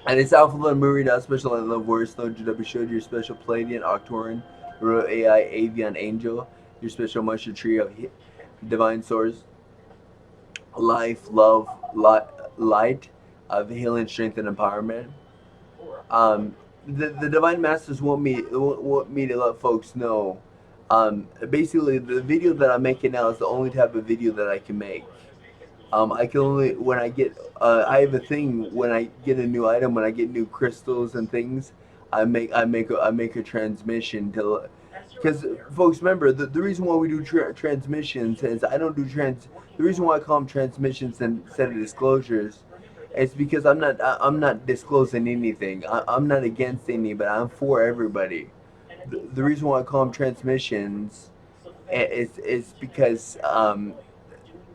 And it's Alpha Level MuRiDA special and love voice load GW showed your special Pleiadian, Arcturian, Royal AI, Avian Angel, your special mushroom tree of divine source, life, love, light, of healing, strength, and empowerment. Um, the divine masters want me to let folks know. Basically, the video that I'm making now is the only type of video that I can make. I can only when I get I have a thing when I get a new item, when I get new crystals and things, I make a transmission to, because folks remember the reason why we do transmissions is I don't do trans the reason why I call them transmissions instead of disclosures. It's because I'm not disclosing anything. I'm not against anybody. I'm for everybody. The reason why I call them transmissions is because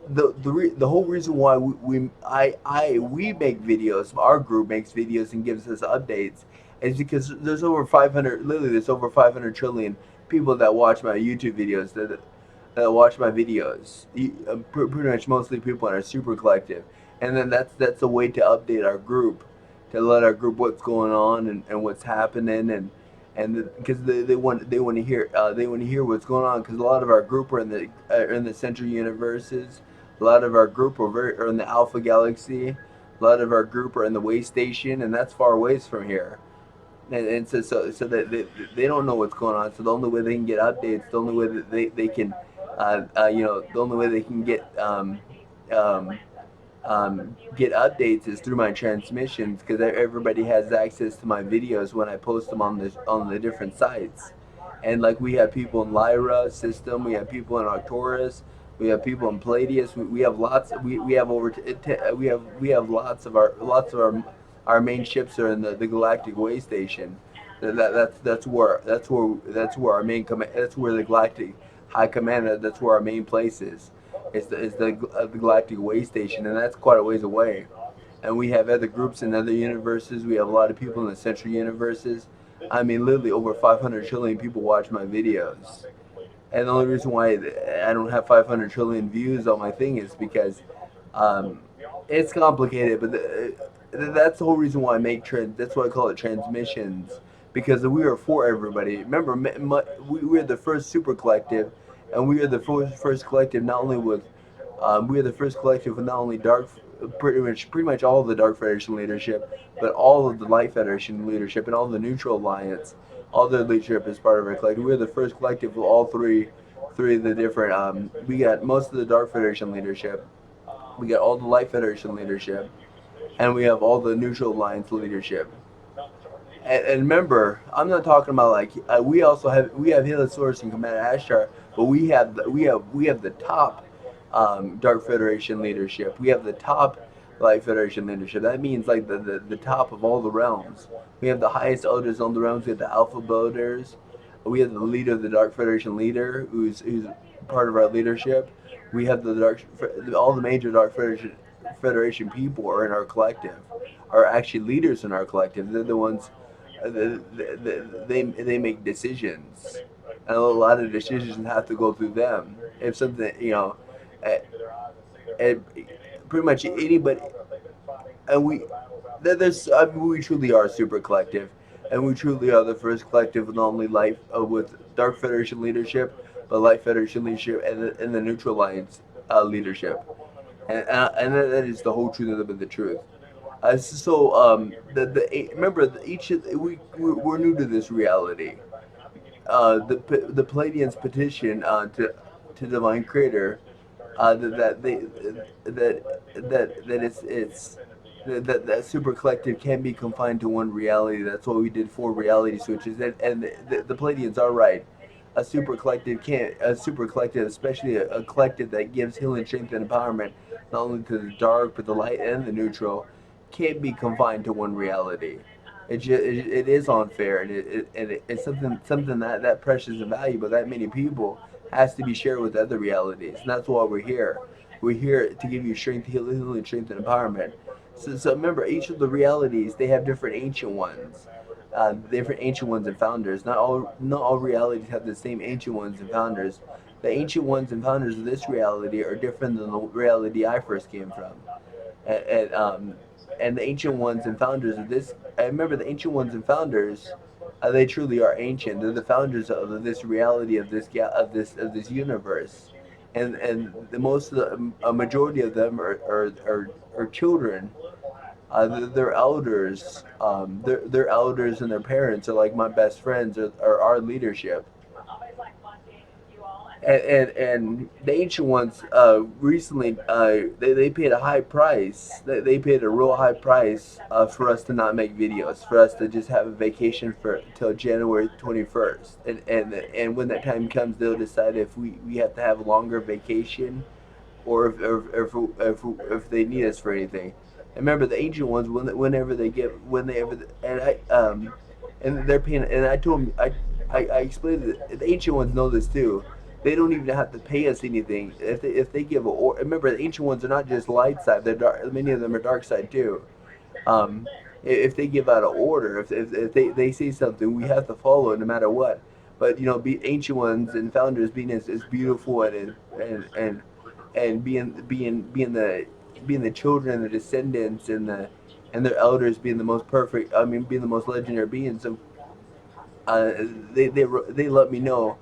the whole reason why we make videos, our group makes videos and gives us updates, is because there's over 500, literally there's over 500 trillion people that watch my YouTube videos, that watch my videos. Pretty much mostly people in our super collective, and then that's a way to update our group, to let our group what's going on and what's happening, and because they want to hear what's going on, because a lot of our group are in the central universes. A lot of our group are in the Alpha Galaxy. A lot of our group are in the way station, and that's far ways from here. And so that they don't know what's going on. So the only way they can get updates, the only way that they can, the only way they can um, get updates is through my transmissions, because everybody has access to my videos when I post them on the different sites. And like we have people in Lyra system, we have people in Arcturus, we have people in Pleiades. We have lots. We have we have lots of our main ships are in the galactic way station. That's where our main command. That's where the galactic high command. That's where our main place is. The galactic way station, and that's quite a ways away. And we have other groups in other universes. We have a lot of people in the central universes. I mean, literally over 500 trillion people watch my videos. And the only reason why I don't have 500 trillion views on my thing is because um, it's complicated. But that's the whole reason why I make That's why I call it transmissions, because we are for everybody. Remember, we are the first super collective, and we are the first collective not only with we are the first collective with not only pretty much all of the Dark Federation leadership, but all of the Light Federation leadership and all the Neutral Alliance. All their leadership is part of our collective. We're the first collective with all three of the different. We got most of the Dark Federation leadership. We got all the Light Federation leadership, and we have all the Neutral Alliance leadership. And remember, I'm not talking about like we have Helisaurus and Commander Ashtar, but we have the top Dark Federation leadership. We have the top Light Federation leadership. That means like the top of all the realms. We have the highest elders on the realms. We have the Alpha Builders. We have the leader of the Dark Federation leader, who's part of our leadership. We have all the major Dark Federation people are in our collective, are actually leaders in our collective. They're the ones they make decisions, and a lot of decisions have to go through them. If something, uh, uh, pretty much anybody, and we truly are super collective, and we truly are the first collective with not only life with Dark Federation leadership, but Light Federation leadership and the Neutral Alliance leadership, and that is the whole truth of the truth. Remember each of we're new to this reality. The Pleiadians petition to divine creator that they that it's that super collective can be confined to one reality. That's why we did four reality switches, and the Pleiadians are right. A super collective, especially a collective that gives healing, strength, and empowerment, not only to the dark but the light and the neutral, can't be confined to one reality. It is unfair, and it's something that precious and valuable, that many people, has to be shared with other realities, and that's why we're here. We're here to give you strength, healing, strength, and empowerment. So remember, each of the realities, they have different ancient ones and founders. Not all realities have the same ancient ones and founders. The ancient ones and founders of this reality are different than the reality I first came from. And the ancient ones and founders of this, I remember the ancient ones and founders, they truly are ancient. They're the founders of this reality of this universe, and the most of a majority of them are children. They're elders. Their elders and their parents are like my best friends, are our leadership. And the ancient ones recently they paid a high price. They paid a real high price for us to not make videos, for us to just have a vacation for till January 21st. And when that time comes, they'll decide if we have to have a longer vacation, or if they need us for anything. And remember, the ancient ones, whenever they get, when they ever, and they're paying, and I told them, I explained that the ancient ones know this too. They don't even have to pay us anything. If they give a, or remember, the ancient ones are not just light side. They're dark. Many of them are dark side too. Um, if they give out an order, if they say something, we have to follow it no matter what. But be ancient ones and founders being as beautiful and being the children and the descendants and their elders being the most perfect. I mean, being the most legendary beings. So uh, they let me know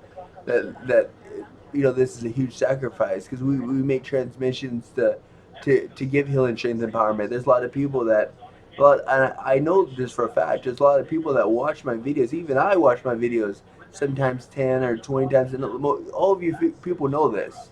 that this is a huge sacrifice, because we make transmissions to give healing, strength, and empowerment. There's a lot of people that, well, and I know this for a fact. There's a lot of people that watch my videos. Even I watch my videos sometimes 10 or 20 times, and all of you people know this.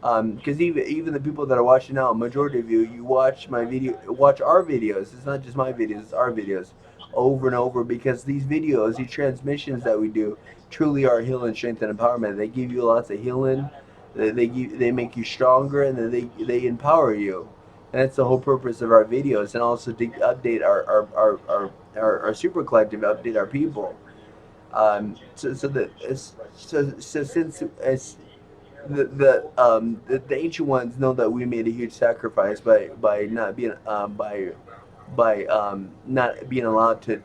Because even the people that are watching now, majority of you watch watch our videos. It's not just my videos; it's our videos, over and over. Because these videos, these transmissions that we do, truly are healing, strength, and empowerment. They give you lots of healing. They make you stronger, and then they empower you. And that's the whole purpose of our videos, and also to update our super collective, update our people. So since the ancient ones know that we made a huge sacrifice by not being by not being allowed to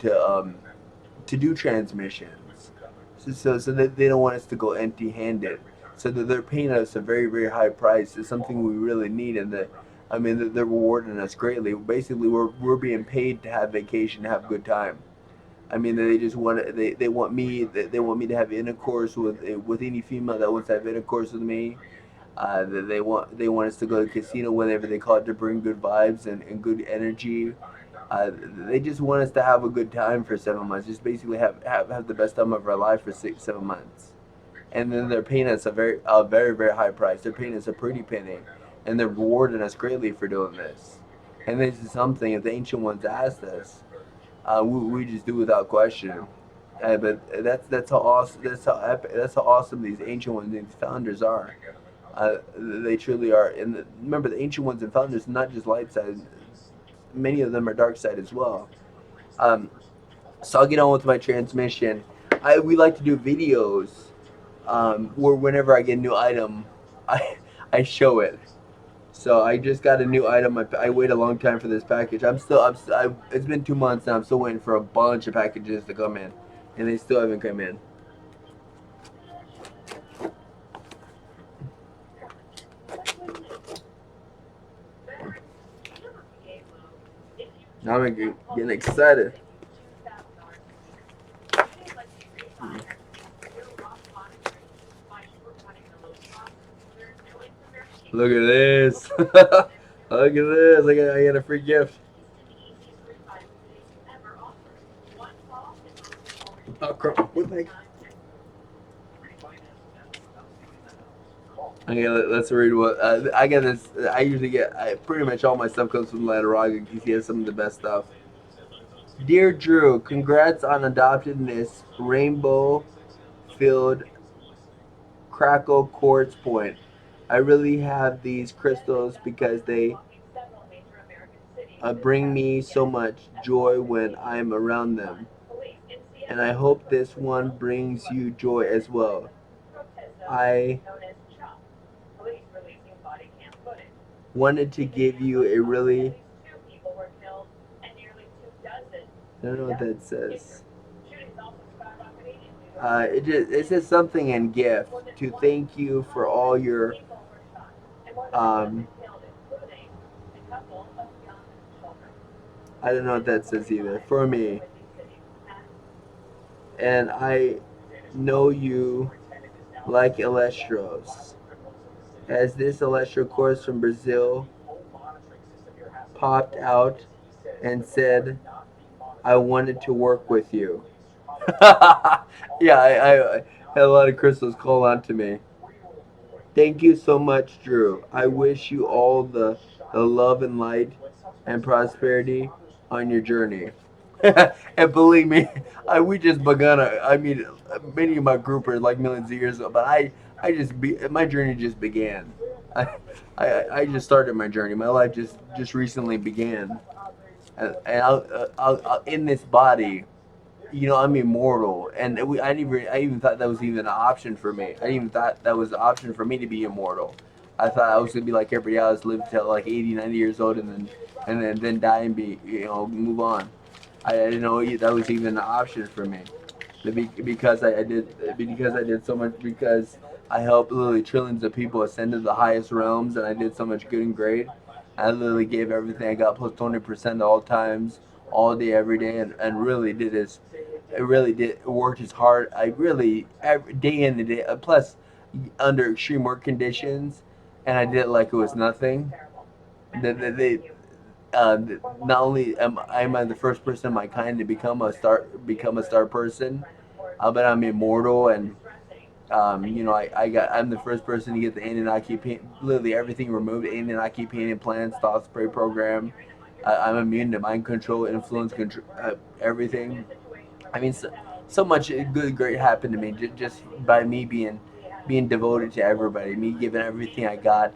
do transmissions. So that they don't want us to go empty-handed. So that they're paying us a very, very high price. It's something we really need, and I mean, they're rewarding us greatly. Basically, we're being paid to have vacation, to have a good time. I mean, they just want they want me they want me to have intercourse with any female that wants to have intercourse with me. They want us to go to the casino whenever they call it, to bring good vibes and good energy. They just want us to have a good time for 7 months. Just basically have the best time of our life for 6 7 months. And then they're paying us a very, very high price. They're paying us a pretty penny, and they're rewarding us greatly for doing this. And this is something, if the ancient ones asked us, we just do without question. But that's how awesome that's how awesome these ancient ones, these founders are. They truly are. And remember, the ancient ones and founders, not just light side. Many of them are dark side as well. Um, so I'll get on with my transmission. We like to do videos where whenever I get a new item, I show it. So I just got a new item. I wait a long time for this package. It's been 2 months now. I'm still waiting for a bunch of packages to come in, and they still haven't come in. Now I'm getting excited. Look at this. Look at this. I got a free gift. Oh, crap. What the heck? Okay, let's read what I get. This I usually get. Pretty much all my stuff comes from Lateraga because he has some of the best stuff. Dear Drew, congrats on adopting this rainbow-filled crackle quartz point. I really have these crystals because they bring me so much joy when I'm around them, and I hope this one brings you joy as well. I wanted to give you a really, I don't know what that says. It says something in gift to thank you for all your um, I don't know what that says either. For me. And I know you like Elestros. As this Elestro course from Brazil popped out and said, I wanted to work with you. Yeah, I had a lot of crystals call on to me. Thank you so much, Drew. I wish you all the love and light and prosperity on your journey. And believe me, we just begun. I mean, many of my group are like millions of years ago, but my journey just began. I, I just started my journey. My life just recently began, and in this body, I'm immortal, and I even thought that was even an option for me. I even thought that was an option for me to be immortal. I thought I was gonna be like everybody else, live till like 80, 90 years old, and then die and be move on. I didn't know that was even an option for me, because I did so much, because I helped literally trillions of people ascend to the highest realms, and I did so much good and great. I literally gave everything I got plus 20% all times, all day, every day, and really did this. I really did worked as hard. I really every day in the day. Plus, under extreme work conditions, and I did it like it was nothing. They not only am I the first person of my kind to become a star person, but I'm immortal, and I'm the first person to get the Anunnaki literally everything removed, Anunnaki pain implants, thought spray program. I'm immune to mind control, influence control, everything. I mean, so much good, great happened to me just by me being devoted to everybody, me giving everything I got,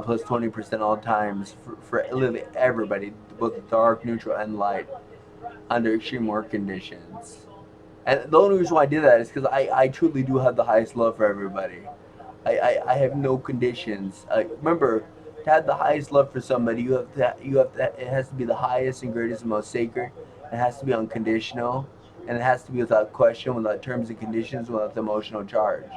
plus 20% all times for literally everybody, both dark, neutral, and light, under extreme work conditions. And the only reason why I did that is because I truly do have the highest love for everybody. I have no conditions. Remember, to have the highest love for somebody, it has to be the highest and greatest and most sacred. It has to be unconditional, and it has to be without question, without terms and conditions, without the emotional charge.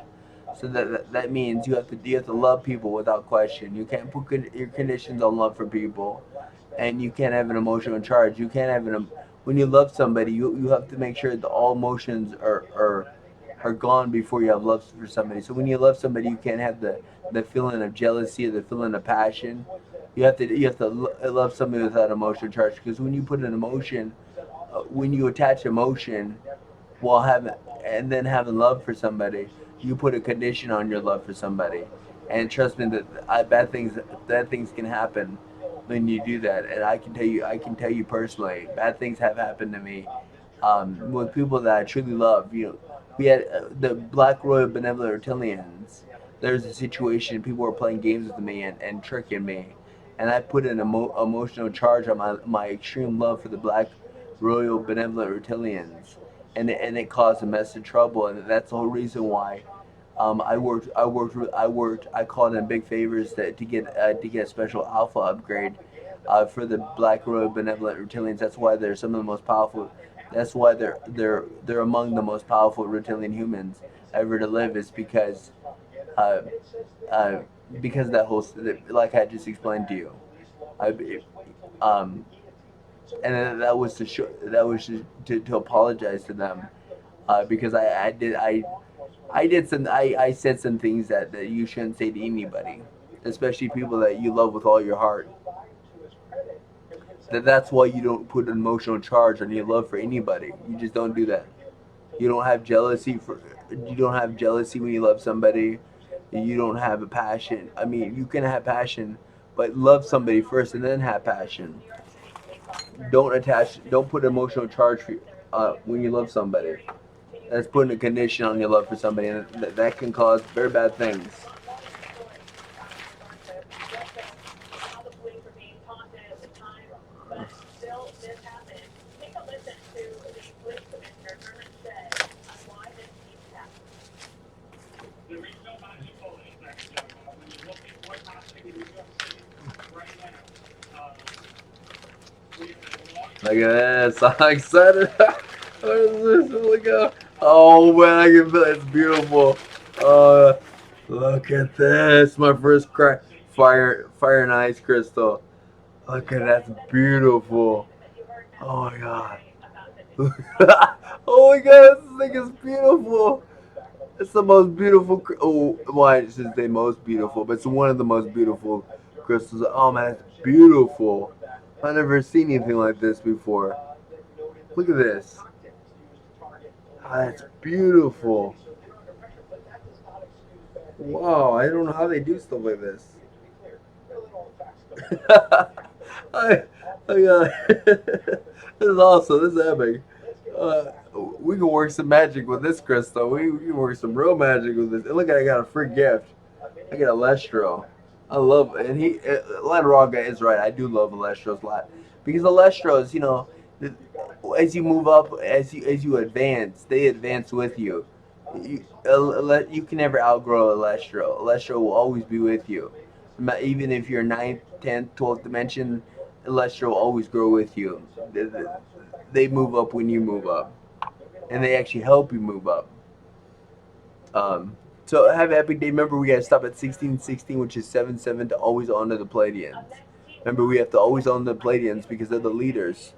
So that means you have to love people without question. You can't put your conditions on love for people, and you can't have an emotional charge. You can't have when you love somebody, you have to make sure that all emotions are gone before you have love for somebody. So when you love somebody, you can't have the feeling of jealousy or the feeling of passion. You have to love somebody without emotional charge, because when you put an emotion, when you attach emotion while having and then having love for somebody, you put a condition on your love for somebody. And trust me that bad things can happen when you do that. And I can tell you personally, bad things have happened to me, with people that I truly love. We had the Black Royal Benevolent Reptilians. There's a situation, people were playing games with me and tricking me, and I put an emotional charge on my extreme love for the Black Royal Benevolent Reptilians, and it caused a mess of trouble, and that's the whole reason why. I called in big favors to get a special alpha upgrade, for the Black Royal Benevolent Reptilians. That's why they're some of the most powerful. That's why they're among the most powerful reptilian humans ever to live. Is uh, uh, because of that whole, like I just explained to you. I, um, and then that was to show, that was to apologize to them, because I said some things that you shouldn't say to anybody, especially people that you love with all your heart. That's why you don't put an emotional charge on your love for anybody. You just don't do that. You don't have jealousy for you don't have jealousy when you love somebody. You don't have a passion. I mean, you can have passion, but love somebody first and then have passion. Don't put emotional charge when you love somebody. That's putting a condition on your love for somebody, and that can cause very bad things. Look at this! I'm excited. What is this? Look at, oh man, I can feel it's beautiful. Uh, Look at this! My first fire and ice crystal. Look at that's beautiful. Oh my god. Oh my god, this thing is beautiful. It's the most beautiful. Oh, why well, should say most beautiful, but it's one of the most beautiful crystals. Oh man, it's beautiful. I've never seen anything like this before. Look at this. Ah, it's beautiful. Wow, I don't know how they do stuff like this. I, this is awesome. This is epic. Uh, we can work some magic with this crystal. We can work some real magic with this. And look, I got a free gift. I got Alestro. I love, and Landraga is right. I do love Alestros a lot because Alestros, as you move up, as you advance, they advance with you. You can never outgrow Alestro. Alestro will always be with you, even if you're ninth, 10th, 12th dimension. Alestro will always grow with you. They move up when you move up, and they actually help you move up. Um, so have an epic day. Remember, we gotta stop at 1616, which is 7-7, to always honor the Pleiadians. Remember, we have to always honor the Pleiadians because they're the leaders.